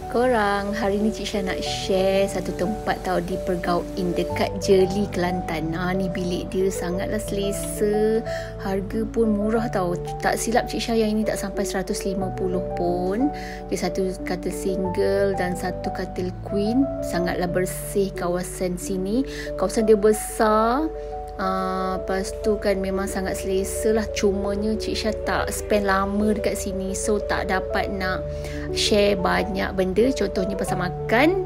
Korang, hari ni Cik Syah nak share satu tempat tau di Pergau In dekat Jeli, Kelantan. Ni bilik dia sangatlah selesa. Harga pun murah tau. Tak silap Cik Syah yang ini tak sampai 150 pun. Dia satu katil single dan satu katil queen. Sangatlah bersih kawasan sini. Kawasan dia besar. Lepas tu kan memang sangat selesa lah. Cumanya Cik Syah tak spend lama dekat sini, so tak dapat nak share banyak benda. Contohnya pasal makan,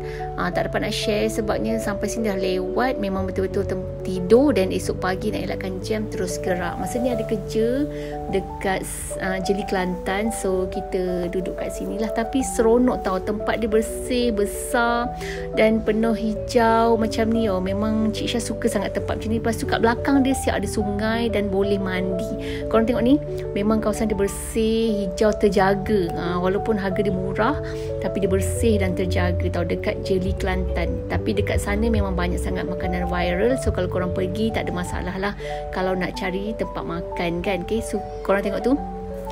tak dapat nak share sebabnya sampai sini dah lewat. Memang betul-betul tidur dan esok pagi nak elakkan jam terus gerak. Masa ni ada kerja dekat Jeli, Kelantan, so kita duduk kat sini lah. Tapi seronok tau, tempat dia bersih, besar dan penuh hijau macam ni. Memang Cik Syah suka sangat tempat macam ni. Lepas tu kat belakang dia siap ada sungai dan boleh mandi. Korang tengok ni, memang kawasan dia bersih, hijau, terjaga. Walaupun harga dia murah, tapi dia bersih dan terjaga tau, dekat Jeli, Kelantan. Tapi dekat sana memang banyak sangat makanan viral, so kalau korang pergi tak ada masalah lah kalau nak cari tempat makan kan. Okay, so korang tengok tu,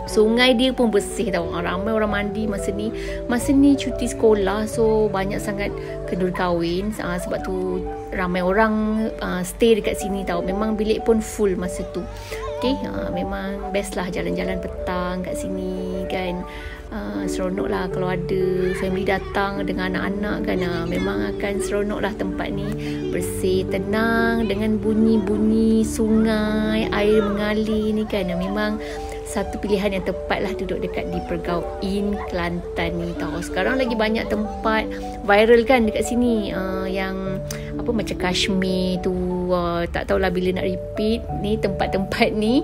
sungai dia pun bersih tau. Ramai orang mandi masa ni. Masa ni cuti sekolah, so banyak sangat kenduri kahwin. Sebab tu ramai orang stay dekat sini tau. Memang bilik pun full masa tu. Okay, memang best lah jalan-jalan petang kat sini kan. Seronok lah kalau ada family datang dengan anak-anak kan. Memang akan seronok lah tempat ni. Bersih, tenang dengan bunyi-bunyi sungai, air mengalir ni kan. Memang satu pilihan yang tepat lah duduk dekat di Pergau In Kelantan ni tau. Sekarang lagi banyak tempat viral kan dekat sini, yang apa macam Kashmir tu. Tak tahulah bila nak repeat. Ni tempat-tempat ni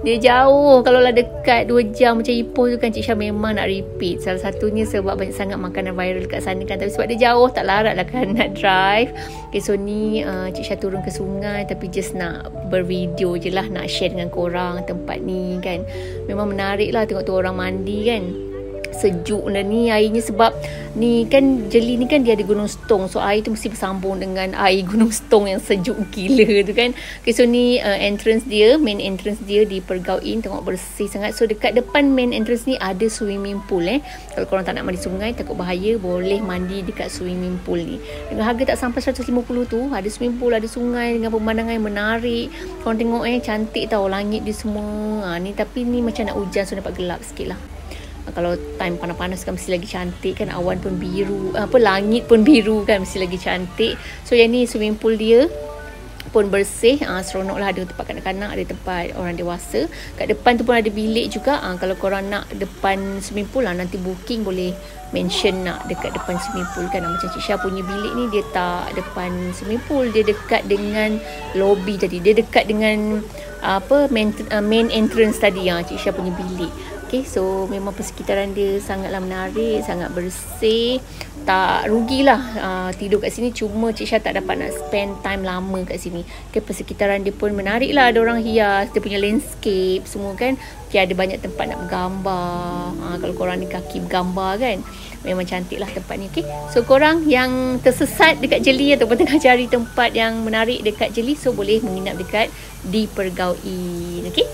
dia jauh. Kalau lah dekat 2 jam macam Ipoh tu kan, Cik Syah memang nak repeat. Salah satunya sebab banyak sangat makanan viral dekat sana kan. Tapi sebab dia jauh, tak larat lah kan nak drive. Okay, so ni Cik Syah turun ke sungai, tapi just nak bervideo je lah, nak share dengan korang tempat ni kan. Memang menarik lah tengok tu orang mandi kan. Sejuk dah ni airnya, sebab ni kan Jeli ni kan dia ada gunung Setong, so air tu mesti bersambung dengan air gunung Setong yang sejuk gila tu kan. Okay, so ni entrance dia, main entrance dia di Pergau In. Tengok bersih sangat. So dekat depan main entrance ni ada swimming pool. Kalau korang tak nak mandi sungai, takut bahaya, boleh mandi dekat swimming pool ni. Dengan harga tak sampai 150 tu, ada swimming pool, ada sungai dengan pemandangan yang menarik. Korang tengok cantik tau langit dia semua. Ni tapi ni macam nak hujan, so dapat gelap sikit lah. Kalau time panas-panas kan mesti lagi cantik kan. Awan pun biru, langit pun biru kan, mesti lagi cantik. So yang ni swimming pool dia pun bersih. Seronok lah, ada tempat kanak-kanak, ada tempat orang dewasa. Kat depan tu pun ada bilik juga. Kalau korang nak depan swimming pool nanti booking, boleh mention nak dekat depan swimming pool kan. Macam Cik Syah punya bilik ni, dia tak depan swimming pool, dia dekat dengan lobby tadi. Dia dekat dengan main entrance tadi, Cik Syah punya bilik. Okay, so memang persekitaran dia sangatlah menarik, sangat bersih. Tak rugilah tidur kat sini. Cuma Cik Syah tak dapat nak spend time lama kat sini. Okay, persekitaran dia pun menarik lah. Ada orang hias, dia punya landscape semua kan. Okay, ada banyak tempat nak bergambar. Kalau korang ni kaki bergambar kan, memang cantik lah tempat ni. Okay, so korang yang tersesat dekat Jeli ataupun tengah cari tempat yang menarik dekat Jeli, so boleh menginap dekat di Pergau In. Okay.